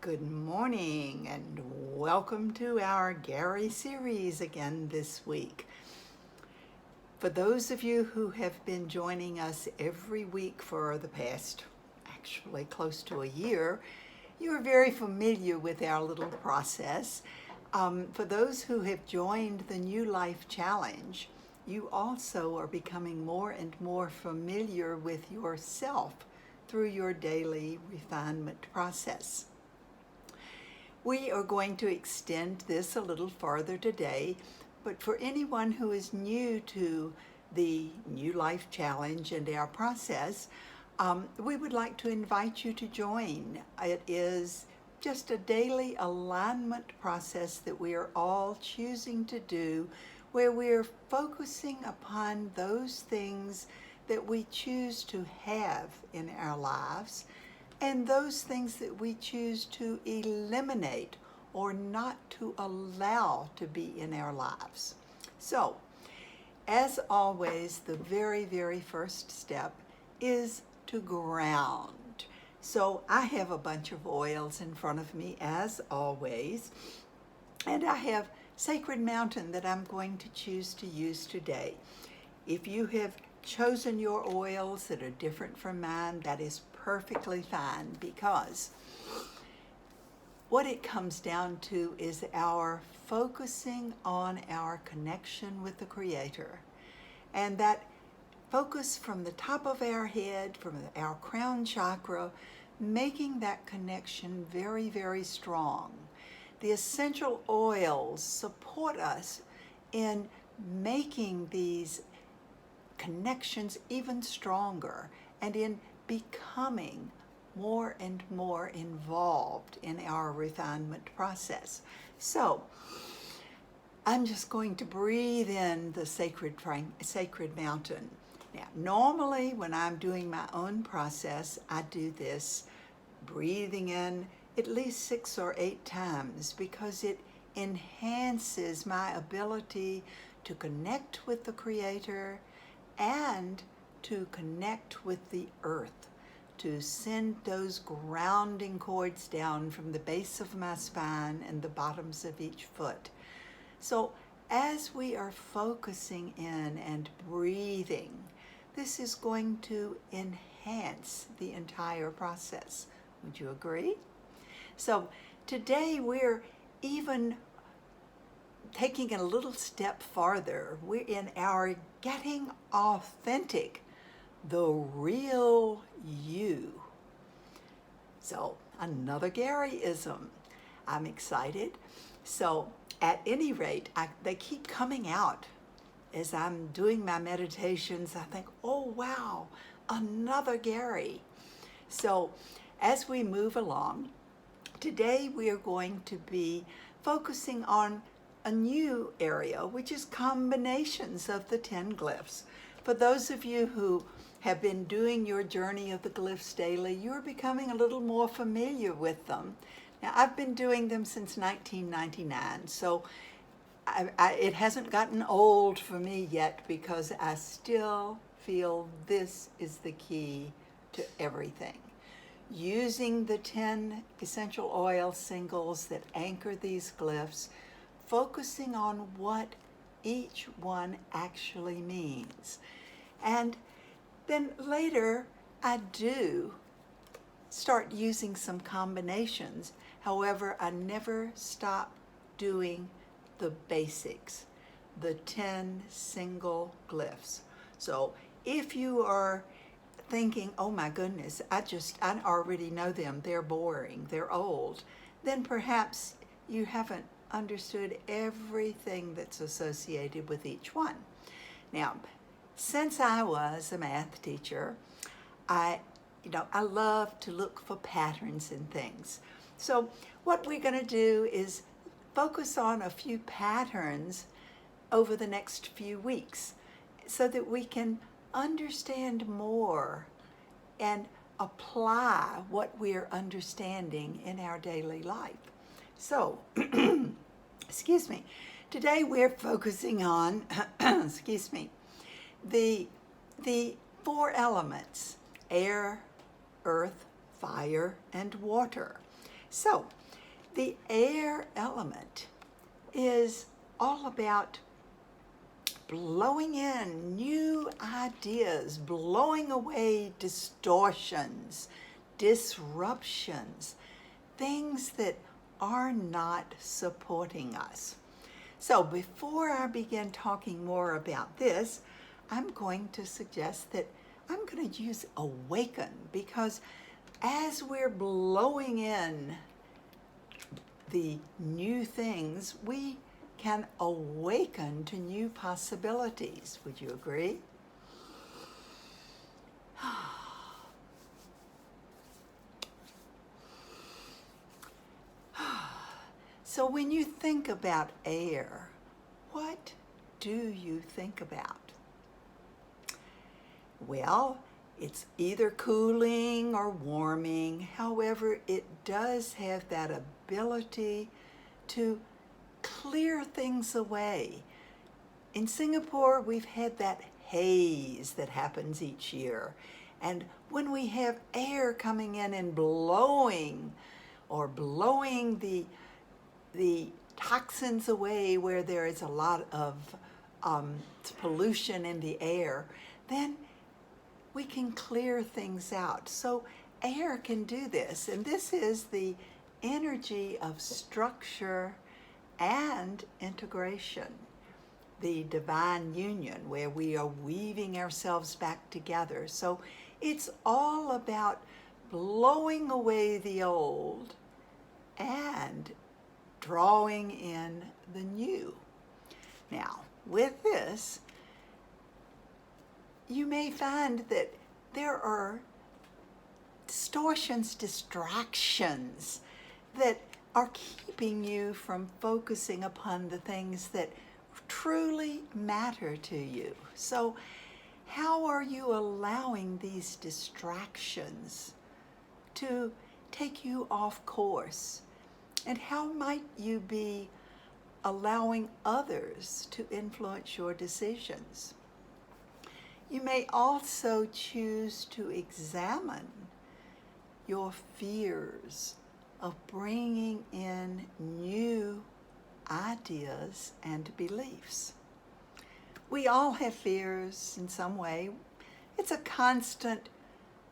Good morning and welcome to our Gary series again this week. For those of you who have been joining us every week for the past, actually close to a year, you are very familiar with our little process. For those who have joined the New Life Challenge, you also are becoming more and more familiar with yourself through your daily refinement process. We are going to extend this a little farther today, but for anyone who is new to the New Life Challenge and our process, we would like to invite you to join. It is just a daily alignment process that we are all choosing to do, where we're focusing upon those things that we choose to have in our lives and those things that we choose to eliminate or not to allow to be in our lives. So, as always, the very, very first step is to ground. So I have a bunch of oils in front of me, as always, and I have Sacred Mountain that I'm going to choose to use today. If you have chosen your oils that are different from mine, that is perfectly fine, because what it comes down to is our focusing on our connection with the Creator, and that focus from the top of our head, from our crown chakra, making that connection very, very strong. The essential oils support us in making these connections even stronger and in becoming more and more involved in our refinement process. So I'm just going to breathe in the sacred mountain. Now, normally when I'm doing my own process, I do this breathing in at least 6 or 8 times, because it enhances my ability to connect with the Creator and to connect with the earth, to send those grounding cords down from the base of my spine and the bottoms of each foot. So as we are focusing in and breathing, this is going to enhance the entire process. Would you agree? So today we're even taking it a little step farther. We're in our getting authentic, the real you. So another Garyism. I'm excited. So at any rate, they keep coming out as I'm doing my meditations. I think, oh wow, another Gary. So as we move along, today we are going to be focusing on a new area, which is combinations of the 10 glyphs. For those of you who have been doing your journey of the glyphs daily, you're becoming a little more familiar with them. Now, I've been doing them since 1999, so it hasn't gotten old for me yet, because I still feel this is the key to everything. Using the 10 essential oil singles that anchor these glyphs, focusing on what each one actually means. And then later, I do start using some combinations. However, I never stop doing the basics, the 10 single glyphs. So if you are thinking, oh my goodness, I already know them, they're boring, they're old, then perhaps you haven't understood everything that's associated with each one. Now, since I was a math teacher, I love to look for patterns in things. So what we're going to do is focus on a few patterns over the next few weeks, so that we can understand more and apply what we're understanding in our daily life. So, excuse me, today we're focusing on, excuse me, the 4 elements: air, earth, fire, and water. So, the air element is all about blowing in new ideas, blowing away distortions, disruptions, things that are not supporting us. So before I begin talking more about this, I'm going to suggest that I'm going to use awaken, because as we're blowing in the new things, we can awaken to new possibilities. Would you agree? So when you think about air, what do you think about? Well, it's either cooling or warming. However, it does have that ability to clear things away. In Singapore, we've had that haze that happens each year. And when we have air coming in and blowing the toxins away where there is a lot of pollution in the air, then we can clear things out. So air can do this, and this is the energy of structure and integration, the divine union where we are weaving ourselves back together. So it's all about blowing away the old and drawing in the new. Now, with this, you may find that there are distortions, distractions that are keeping you from focusing upon the things that truly matter to you. So, how are you allowing these distractions to take you off course? And how might you be allowing others to influence your decisions? You may also choose to examine your fears of bringing in new ideas and beliefs. We all have fears in some way. It's a constant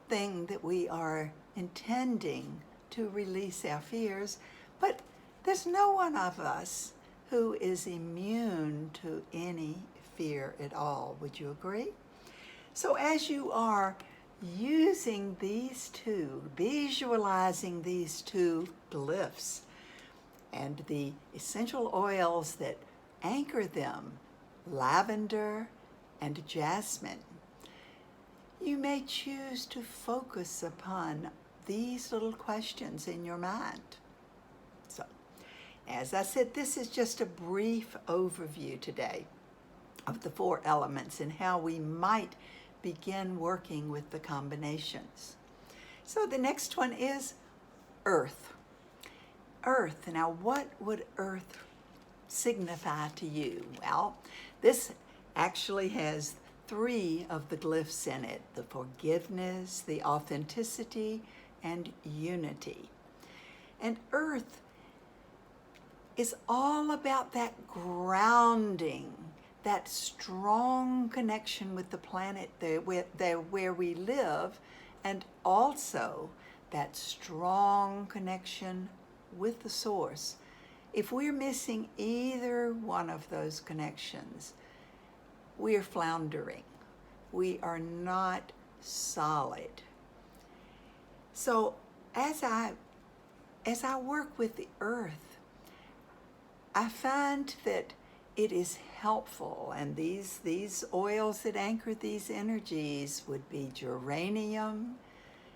thing that we are intending to release our fears, but there's no one of us who is immune to any fear at all. Would you agree? So as you are using these two, visualizing these two glyphs and the essential oils that anchor them, lavender and jasmine, you may choose to focus upon these little questions in your mind. So, as I said, this is just a brief overview today of the 4 elements and how we might begin working with the combinations. So the next one is earth. Earth. Now, what would earth signify to you? Well, this actually has 3 of the glyphs in it: the forgiveness, the authenticity, and unity. And earth is all about that grounding, that strong connection with the planet where we live, and also that strong connection with the source. If we're missing either one of those connections, we are floundering. We are not solid. So as I work with the earth, I find that it is helpful, and these oils that anchor these energies would be geranium,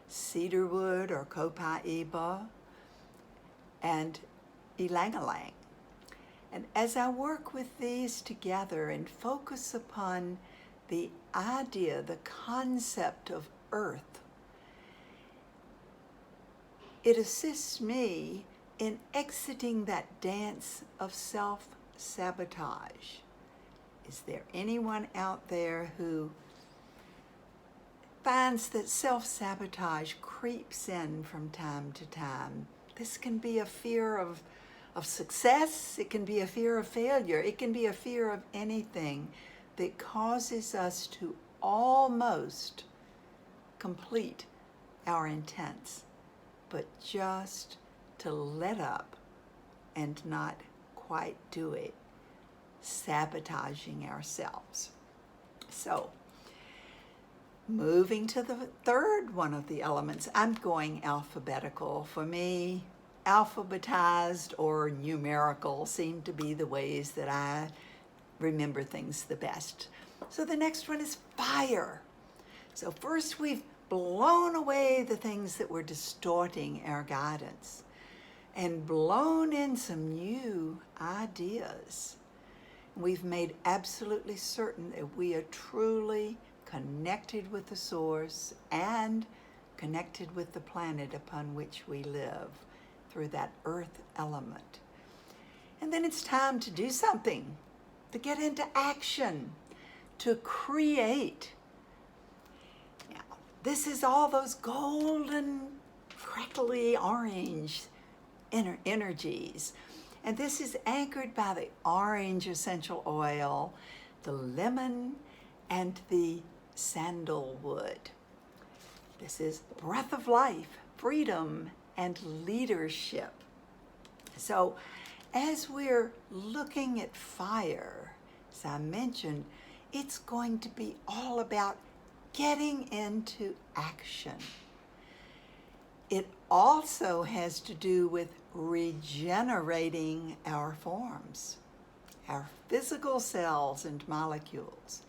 cedarwood or copaiba, and ylang-ylang. And as I work with these together and focus upon the idea, the concept of earth, it assists me in exiting that dance of self-sabotage. Is there anyone out there who finds that self-sabotage creeps in from time to time This can be a fear of success. It can be a fear of failure. It can be a fear of anything that causes us to almost complete our intents, but just to let up and not quite do it, sabotaging ourselves. So, moving to the third one of the elements, I'm going alphabetical. For me, alphabetized or numerical seem to be the ways that I remember things the best. So the next one is fire. So first we've blown away the things that were distorting our guidance and blown in some new ideas. We've made absolutely certain that we are truly connected with the source and connected with the planet upon which we live through that earth element. And then it's time to do something, to get into action, to create. Now, this is all those golden, crackly orange energies. And this is anchored by the orange essential oil, the lemon, and the sandalwood. This is breath of life, freedom, and leadership. So as we're looking at fire, as I mentioned, it's going to be all about getting into action. It also has to do with regenerating our forms, our physical cells and molecules.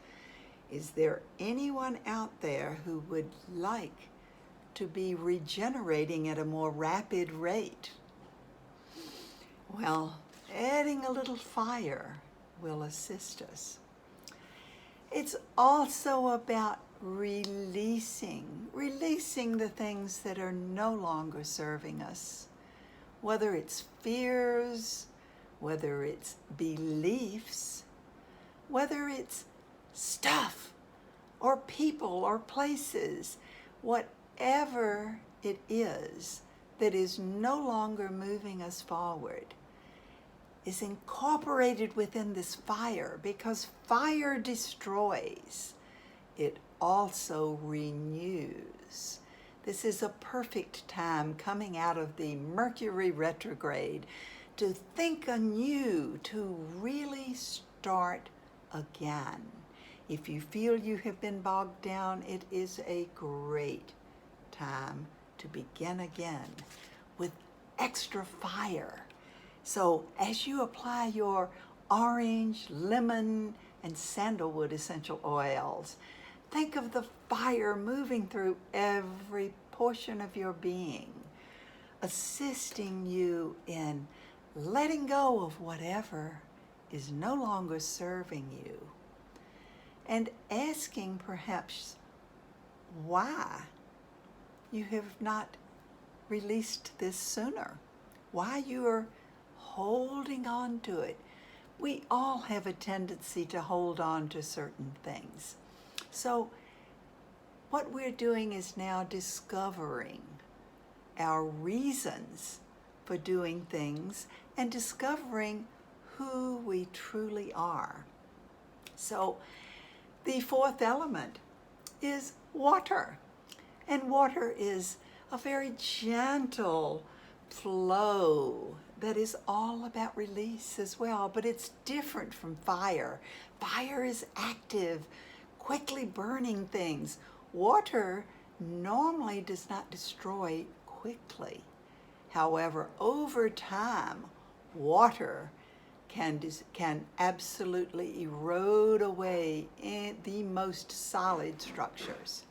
Is there anyone out there who would like to be regenerating at a more rapid rate? Well, adding a little fire will assist us. It's also about releasing the things that are no longer serving us, whether it's fears, whether it's beliefs, whether it's stuff or people or places, whatever it is that is no longer moving us forward is incorporated within this fire, because fire destroys. It also renews. This is a perfect time coming out of the Mercury retrograde to think anew, to really start again. If you feel you have been bogged down, it is a great time to begin again with extra fire. So as you apply your orange, lemon, and sandalwood essential oils, think of the fire moving through every portion of your being, assisting you in letting go of whatever is no longer serving you, and asking perhaps why you have not released this sooner, why you are holding on to it. We all have a tendency to hold on to certain things. So what we're doing is now discovering our reasons for doing things and discovering who we truly are. So the fourth element is water. And water is a very gentle flow that is all about release as well, but it's different from fire. Fire is active, quickly burning things. Water normally does not destroy quickly. However, over time, water can absolutely erode away in the most solid structures.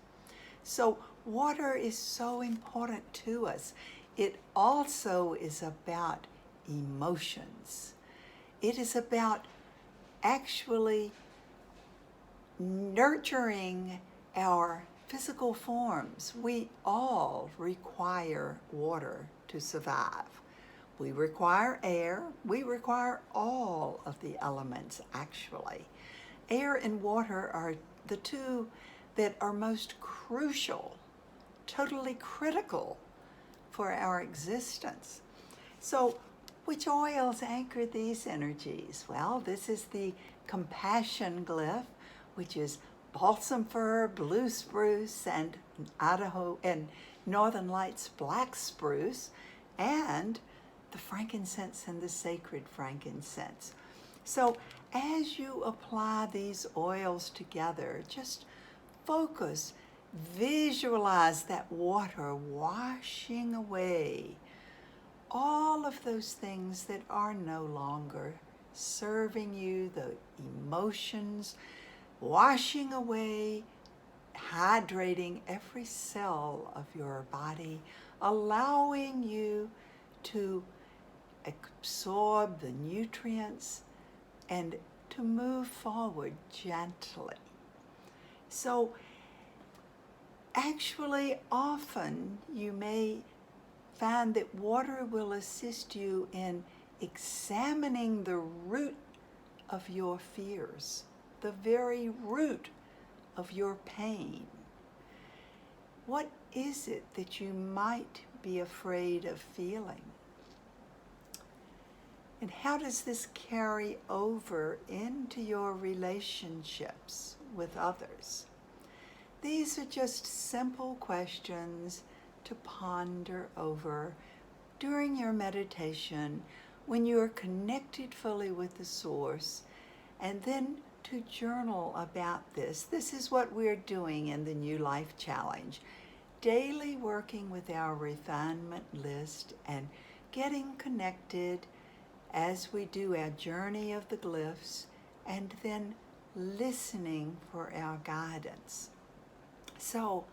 So water is so important to us. It also is about emotions. It is about actually nurturing our physical forms. We all require water to survive. We require air. We require all of the elements, actually. Air and water are the two that are most crucial, totally critical for our existence. So, which oils anchor these energies? Well, this is the compassion glyph, which is balsam fir, blue spruce, and Idaho and Northern Lights black spruce, and the frankincense and the sacred frankincense. So as you apply these oils together, just focus, visualize that water washing away all of those things that are no longer serving you, the emotions, washing away, hydrating every cell of your body, allowing you to absorb the nutrients and to move forward gently. So actually, often you may find that water will assist you in examining the root of your fears, the very root of your pain. What is it that you might be afraid of feeling? And how does this carry over into your relationships with others? These are just simple questions to ponder over during your meditation when you are connected fully with the source, and then to journal about this. This is what we're doing in the New Life Challenge. Daily working with our refinement list and getting connected as we do our journey of the glyphs, and then listening for our guidance. So,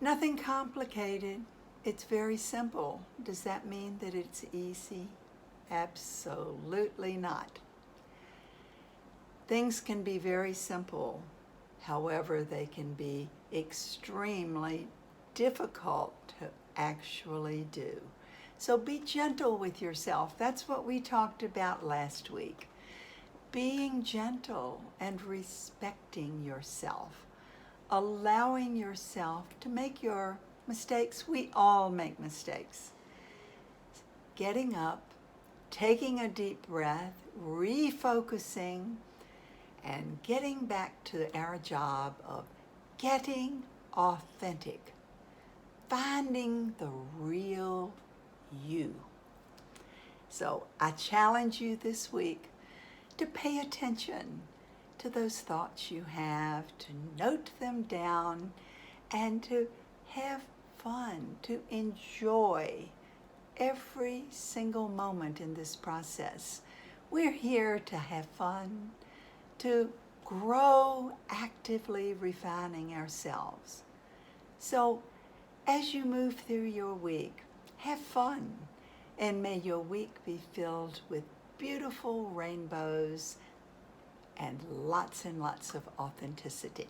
nothing complicated. It's very simple. Does that mean that it's easy? Absolutely not. Things can be very simple. However, they can be extremely difficult to actually do. So be gentle with yourself. That's what we talked about last week. Being gentle and respecting yourself. Allowing yourself to make your mistakes. We all make mistakes. Getting up, taking a deep breath, refocusing, and getting back to our job of getting authentic, finding the real you. So I challenge you this week to pay attention to those thoughts you have, to note them down, and to have fun, to enjoy every single moment in this process. We're here to have fun, to grow, actively refining ourselves. So as you move through your week, have fun, and may your week be filled with beautiful rainbows and lots of authenticity.